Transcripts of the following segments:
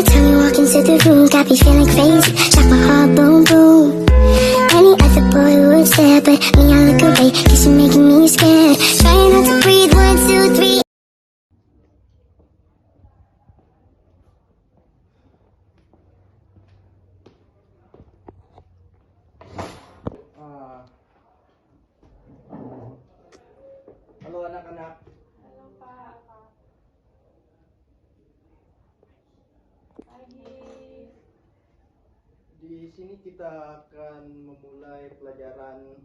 time you walk into the room, got me feeling crazy. Shot my heart, boom, boom. Any other boy would stare, but me, I look away, cause you're making me scared. Trying not to breathe, 1, 2, 3. Halo anak-anak. Halo Pak. Pagi. Di sini kita akan memulai pelajaran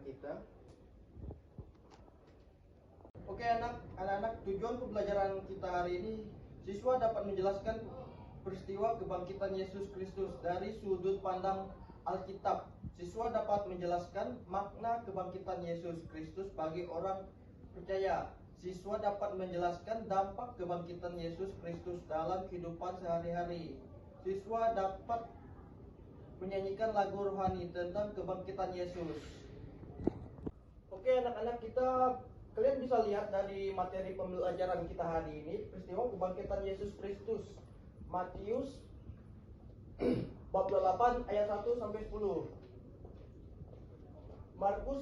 kita. Oke anak-anak, tujuan pembelajaran kita hari ini, siswa dapat menjelaskan peristiwa kebangkitan Yesus Kristus dari sudut pandang Alkitab. Siswa dapat menjelaskan makna kebangkitan Yesus Kristus bagi orang percaya. Siswa dapat menjelaskan dampak kebangkitan Yesus Kristus dalam kehidupan sehari-hari. Siswa dapat menyanyikan lagu rohani tentang kebangkitan Yesus. Oke anak-anak, kalian bisa lihat dari materi pembelajaran kita hari ini, peristiwa kebangkitan Yesus Kristus. Matius bab 28 ayat 1 sampai 10. Markus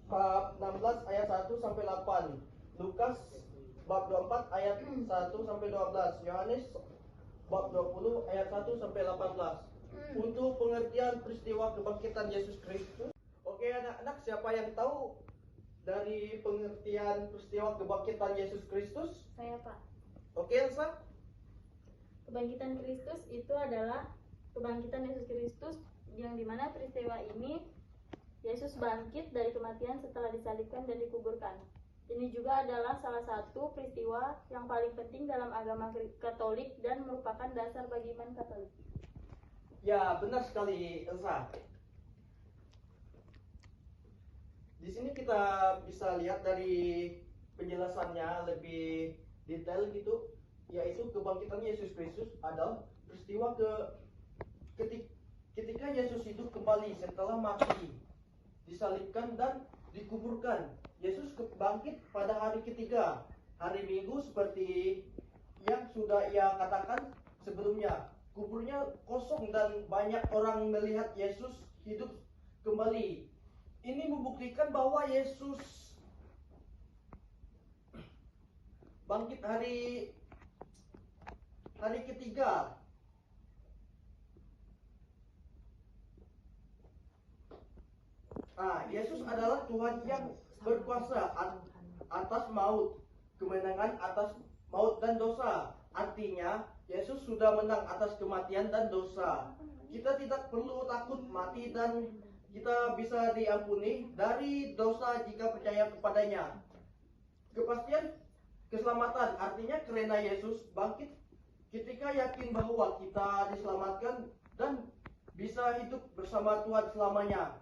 bab 16 ayat 1 sampai 8. Lukas bab 24 ayat 1 sampai 12. Yohanes bab 20 ayat 1 sampai 18. Untuk pengertian peristiwa kebangkitan Yesus Kristus. Oke anak-anak, siapa yang tahu dari pengertian peristiwa kebangkitan Yesus Kristus? Saya Pak. Oke Elsa? Kebangkitan Kristus itu adalah kebangkitan Yesus Kristus, yang dimana peristiwa ini Yesus bangkit dari kematian setelah disalibkan dan dikuburkan. Ini juga adalah salah satu peristiwa yang paling penting dalam agama Katolik dan merupakan dasar bagi iman Katolik. Ya, benar sekali Elsa. Di sini kita bisa lihat dari penjelasannya lebih detail gitu, yaitu kebangkitan Yesus Kristus adalah peristiwa ketika Yesus hidup kembali setelah mati, disalibkan dan dikuburkan. Yesus bangkit pada hari ketiga, hari Minggu, seperti yang sudah ia katakan sebelumnya. Kuburnya kosong dan banyak orang melihat Yesus hidup kembali. Ini membuktikan bahwa Yesus bangkit hari ketiga. Yesus adalah Tuhan yang berkuasa atas maut, kemenangan atas maut dan dosa. Artinya, Yesus sudah menang atas kematian dan dosa. Kita tidak perlu takut mati dan kita bisa diampuni dari dosa jika percaya kepadanya. Kepastian keselamatan, artinya karena Yesus bangkit, ketika yakin bahwa kita diselamatkan dan bisa hidup bersama Tuhan selamanya.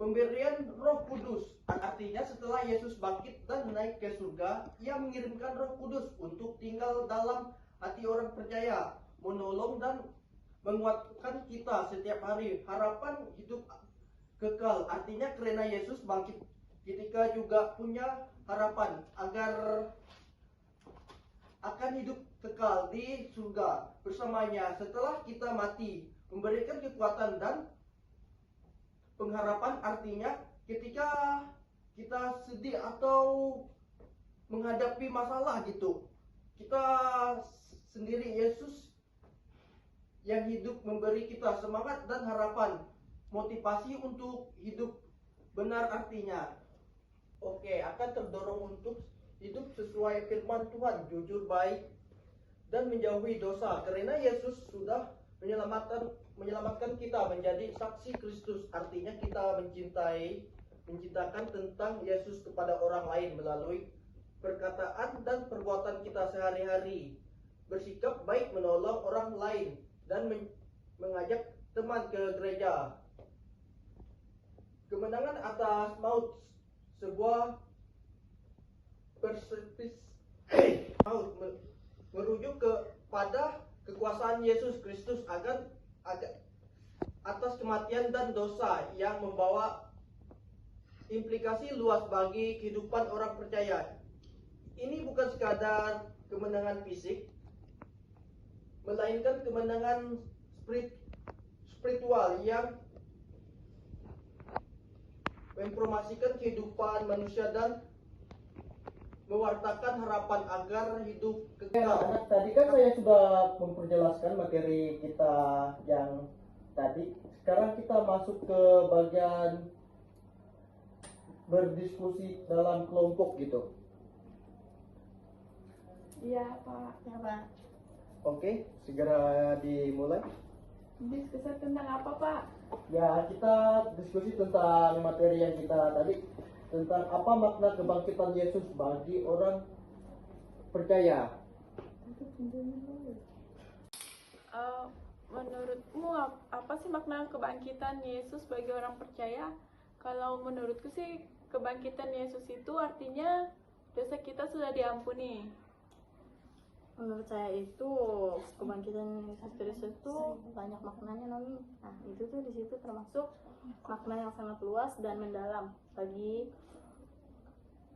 Pemberian Roh Kudus, artinya setelah Yesus bangkit dan naik ke surga, Ia mengirimkan Roh Kudus untuk tinggal dalam hati orang percaya, menolong dan menguatkan kita setiap hari. Harapan hidup kekal, artinya karena Yesus bangkit, kita juga punya harapan agar akan hidup kekal di surga bersamanya setelah kita mati, memberikan kekuatan dan pengharapan. Artinya ketika kita sedih atau menghadapi masalah gitu, kita sendiri, Yesus yang hidup memberi kita semangat dan harapan, motivasi untuk hidup benar. Artinya akan terdorong untuk hidup sesuai firman Tuhan, jujur, baik, dan menjauhi dosa. Karena Yesus sudah menyelamatkan kita menjadi saksi Kristus. Artinya kita menceritakan tentang Yesus kepada orang lain melalui perkataan dan perbuatan kita sehari-hari. Bersikap baik, menolong orang lain, dan mengajak teman ke gereja. Kemenangan atas maut, sebuah perspektif maut merujuk kepada kekuasaan Yesus Kristus agar atas kematian dan dosa, yang membawa implikasi luas bagi kehidupan orang percaya. ini bukan sekadar kemenangan fisik, melainkan kemenangan spiritual yang mempromosikan kehidupan manusia dan mewartakan harapan agar hidup kekal. Tadi kan saya sudah memperjelaskan materi kita yang tadi. Sekarang kita masuk ke bagian berdiskusi dalam kelompok gitu. Iya Pak. Ya, Pak. Oke, segera dimulai. Diskusi tentang apa Pak? Ya, kita diskusi tentang materi yang kita tadi, tentang apa makna kebangkitan Yesus bagi orang percaya. Menurutmu apa sih makna kebangkitan Yesus bagi orang percaya? Kalau menurutku sih kebangkitan Yesus itu artinya dosa kita sudah diampuni. Menurut saya itu kebangkitan Yesus Kristus itu banyak maknanya, Nomi. Nah, itu tuh di situ termasuk makna yang sangat luas dan mendalam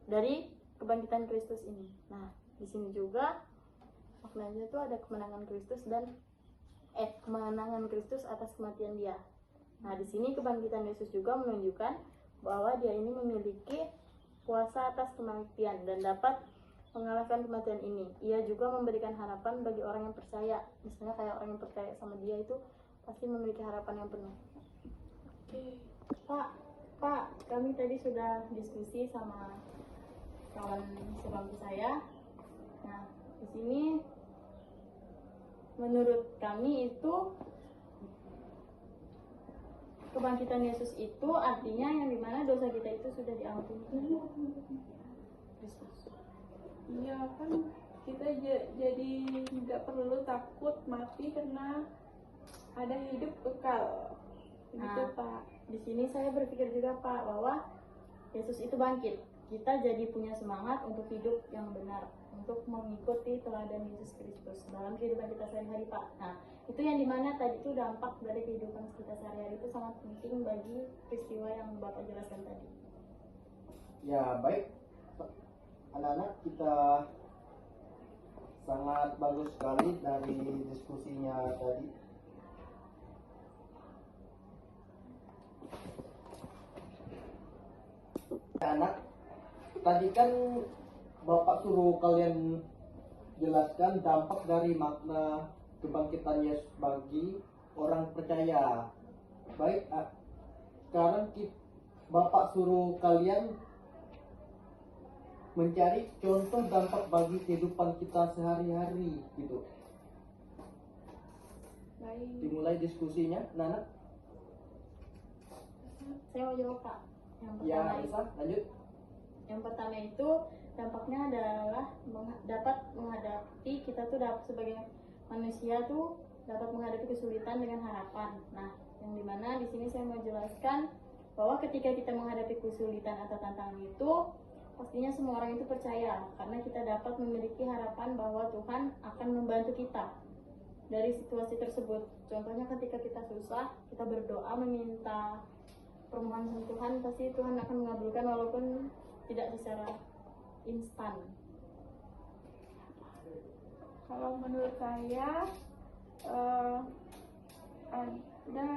dari kebangkitan Kristus ini. Nah, di sini juga maknanya itu ada kemenangan Kristus atas kematian Dia. Nah, di sini kebangkitan Yesus juga menunjukkan bahwa Dia ini memiliki kuasa atas kematian dan dapat mengalahkan kematian ini. Ia juga memberikan harapan bagi orang yang percaya. Misalnya kayak orang yang percaya sama Dia itu pasti memiliki harapan yang penuh. Oke. Pak, kami tadi sudah diskusi sama kawan sebangku saya. Nah, di sini menurut kami itu kebangkitan Yesus itu artinya yang dimana dosa kita itu sudah diampuni Kristus. Iya kan kita jadi nggak perlu takut mati karena ada hidup kekal. Gitu Pak. Di sini saya berpikir juga Pak bahwa Yesus itu bangkit. Kita jadi punya semangat untuk hidup yang benar, untuk mengikuti teladan Yesus Kristus dalam kehidupan kita sehari-hari Pak. Nah, itu yang dimana tadi itu dampak dari kehidupan kita sehari-hari itu sangat penting bagi peristiwa yang Bapak jelaskan tadi. Ya, baik. Anak-anak, kita sangat bagus sekali dari diskusinya tadi. Anak, tadi kan Bapak suruh kalian jelaskan dampak dari makna kebangkitan Yesus bagi orang percaya. Baik, sekarang Bapak suruh kalian mencari contoh dampak bagi kehidupan kita sehari-hari gitu. Baik. Dimulai diskusinya, Nana. Saya mau jawab Pak. Ya, bisa lanjut. Yang pertama itu dampaknya adalah dapat menghadapi kita tuh sebagai manusia tuh dapat menghadapi kesulitan dengan harapan. Nah, yang dimana di sini saya mau jelaskan bahwa ketika kita menghadapi kesulitan atau tantangan itu pastinya semua orang itu percaya karena kita dapat memiliki harapan bahwa Tuhan akan membantu kita dari situasi tersebut. Contohnya ketika kita susah, kita berdoa meminta permohonan Tuhan, pasti Tuhan akan mengabulkan walaupun tidak secara instan. Kalau menurut saya ada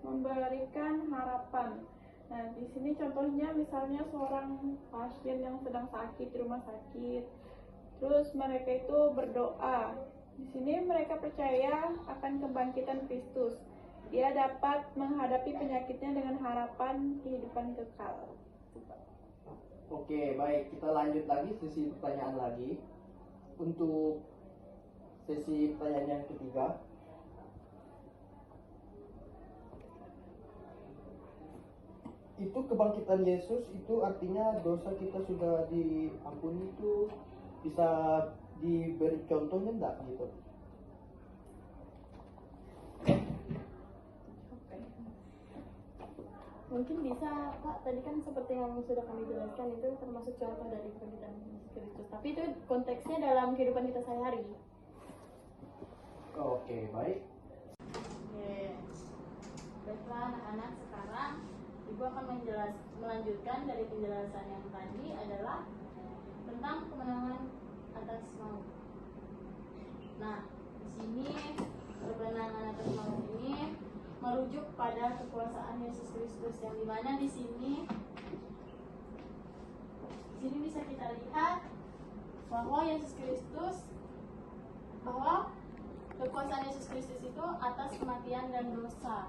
memberikan harapan. Nah, di sini contohnya misalnya seorang pasien yang sedang sakit di rumah sakit. Terus mereka itu berdoa. Di sini mereka percaya akan kebangkitan Kristus. Dia dapat menghadapi penyakitnya dengan harapan kehidupan kekal. Oke, baik. Kita lanjut lagi sesi pertanyaan lagi. Untuk sesi pertanyaan yang ketiga. Itu kebangkitan Yesus itu artinya dosa kita sudah diampuni, itu bisa diberi contohnya enggak gitu? Mungkin bisa Pak, tadi kan seperti yang sudah kami jelaskan itu termasuk contoh dari kebangkitan Yesus Kristus. Tapi itu konteksnya dalam kehidupan kita sehari-hari. Oke, baik. Oke. Baiklah anak-anak, sekarang Ibu akan melanjutkan dari penjelasan yang tadi adalah tentang kemenangan atas maut. Nah, di sini kemenangan atas maut ini merujuk pada kekuasaan Yesus Kristus, yang dimana di sini bisa kita lihat bahwa kekuasaan Yesus Kristus itu atas kematian dan dosa.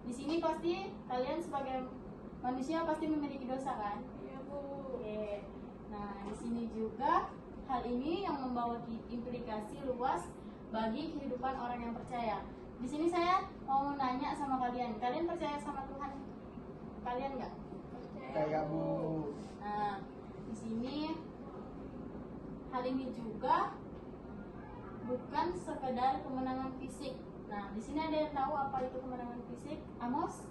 Di sini pasti kalian sebagai manusia pasti memiliki dosa, kan? Iya, Bu. Oke. Nah, di sini juga hal ini yang membawa implikasi luas bagi kehidupan orang yang percaya. Di sini saya mau nanya sama kalian percaya sama Tuhan kalian nggak? Percaya, Bu. Nah, di sini hal ini juga bukan sekedar kemenangan fisik. Nah, di sini ada yang tahu apa itu kemenangan fisik? Amos?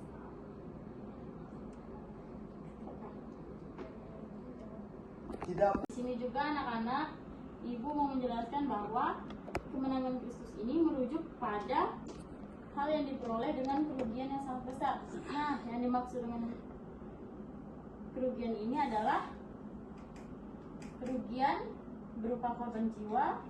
Tidak. Di sini juga anak-anak, Ibu mau menjelaskan bahwa kemenangan Kristus ini merujuk pada hal yang diperoleh dengan kerugian yang sangat besar. Nah, yang dimaksud dengan kerugian ini adalah kerugian berupa korban jiwa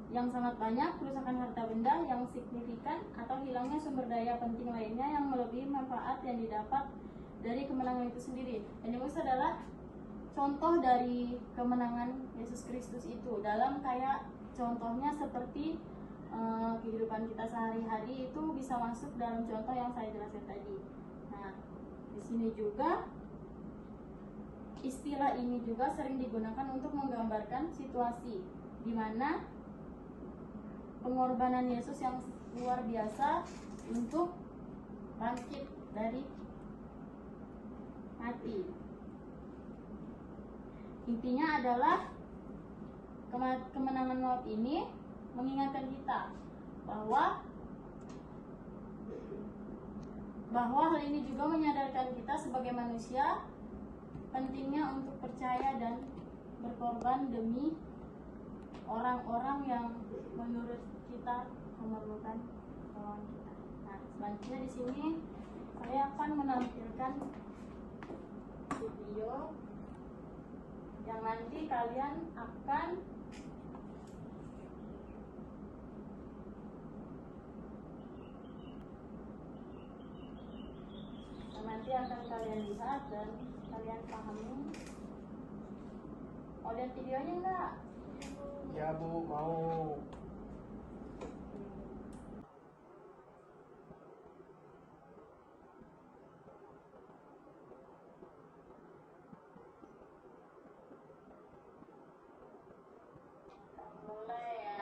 yang sangat banyak, kerusakan harta benda yang signifikan, atau hilangnya sumber daya penting lainnya yang melebihi manfaat yang didapat dari kemenangan itu sendiri. Yang dimaksud adalah contoh dari kemenangan Yesus Kristus itu dalam kayak contohnya seperti kehidupan kita sehari-hari itu bisa masuk dalam contoh yang saya jelaskan tadi. Nah, di sini juga istilah ini juga sering digunakan untuk menggambarkan situasi di mana pengorbanan Yesus yang luar biasa untuk bangkit dari mati. Intinya adalah kemenangan maut ini mengingatkan kita bahwa hal ini juga menyadarkan kita sebagai manusia pentingnya untuk percaya dan berkorban demi orang-orang yang menurut kita memerlukan tolong kita. Nah, selanjutnya di sini saya akan menampilkan video yang nanti kalian akan lihat dan kalian pahami. Mau lihat videonya enggak? Ya, Bu, mau. Mulai ya.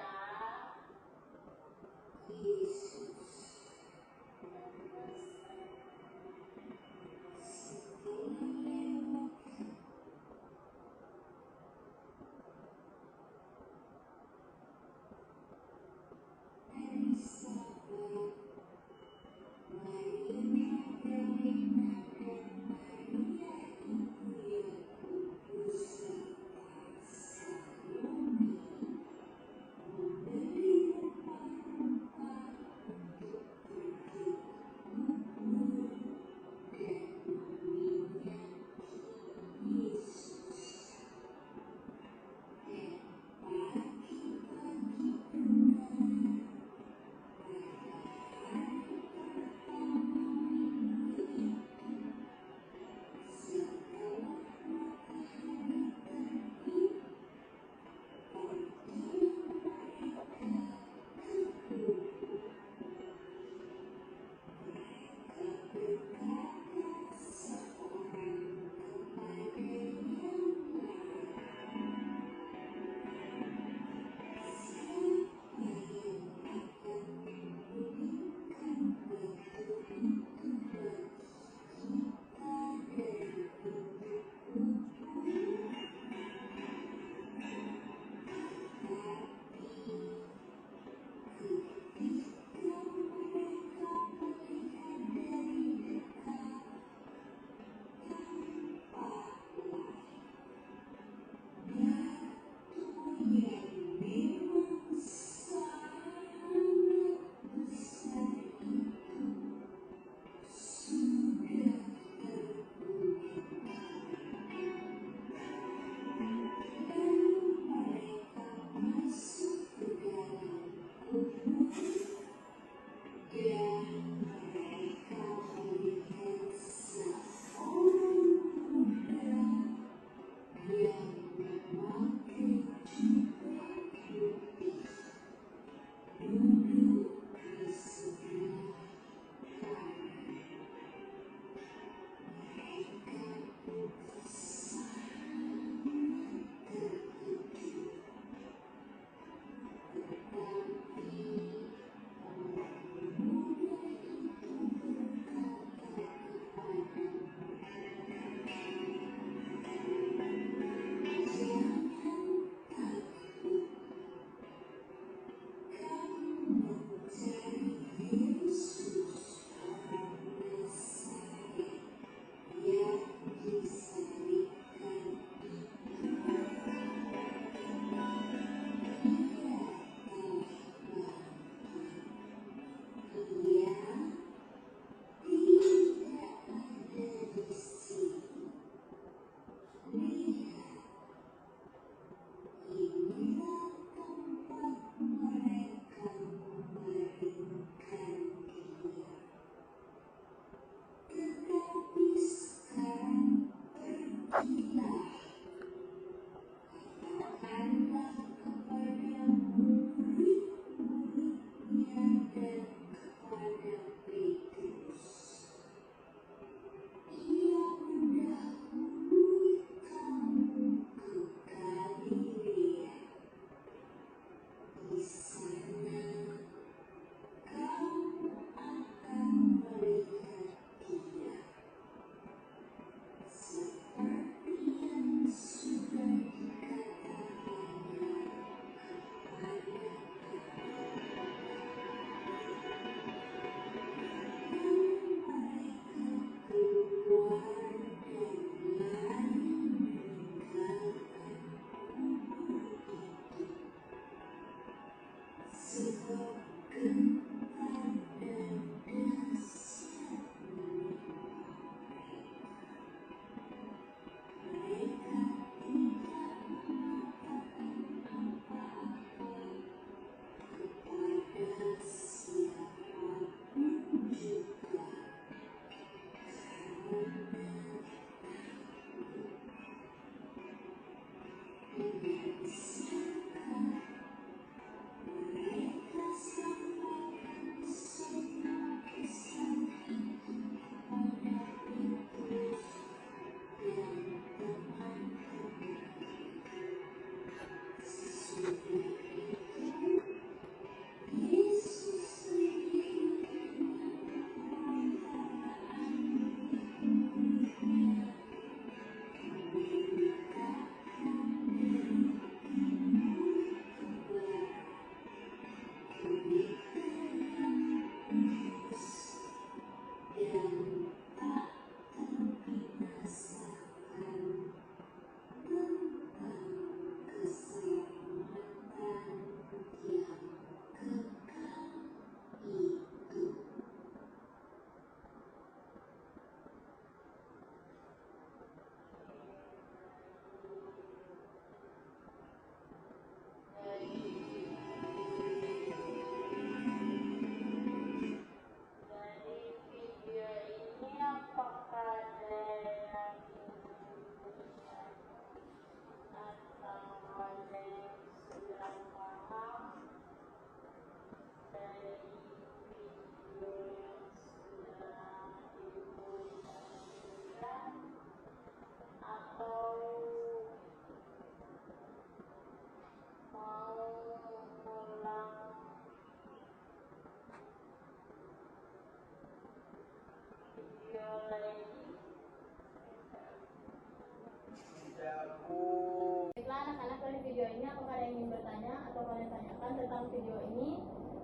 Baiklah anak-anak, dari video ini apakah ada yang ingin bertanya atau kalian tanyakan tentang video ini,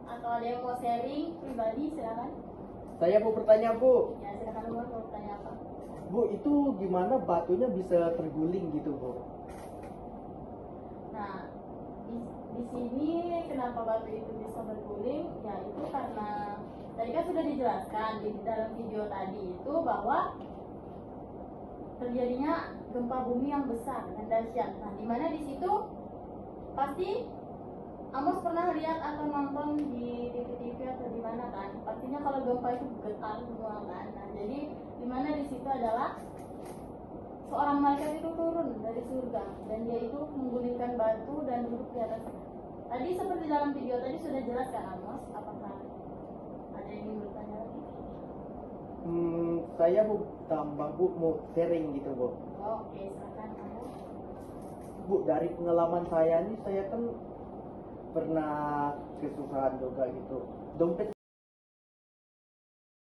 atau ada yang mau sharing pribadi, silakan. Saya mau bertanya, Bu. Ya silakan, Bu, mau bertanya apa? Bu, itu gimana batunya bisa terguling gitu, Bu? Nah, di sini kenapa batu itu bisa berguling? Ya itu karena tadi kan sudah dijelaskan di dalam video tadi itu bahwa terjadinya gempa bumi yang besar dan dahsyat. Nah, di mana di situ pasti Amos pernah lihat atau nonton di TV atau di mana kan? Pastinya kalau gempa itu getar semua kan. Nah, jadi di mana di situ adalah seorang malaikat itu turun dari surga dan dia itu menggulingkan batu dan duduk di atasnya. Tadi seperti dalam video tadi sudah jelas kan Amos? Apakah ada yang ingin bertanya lagi? Saya mau tambah, Bu, mau sharing gitu, Bu. Oke, silakan Amos. Bu, dari pengalaman saya nih, saya kan pernah kesusahan juga gitu. Dompet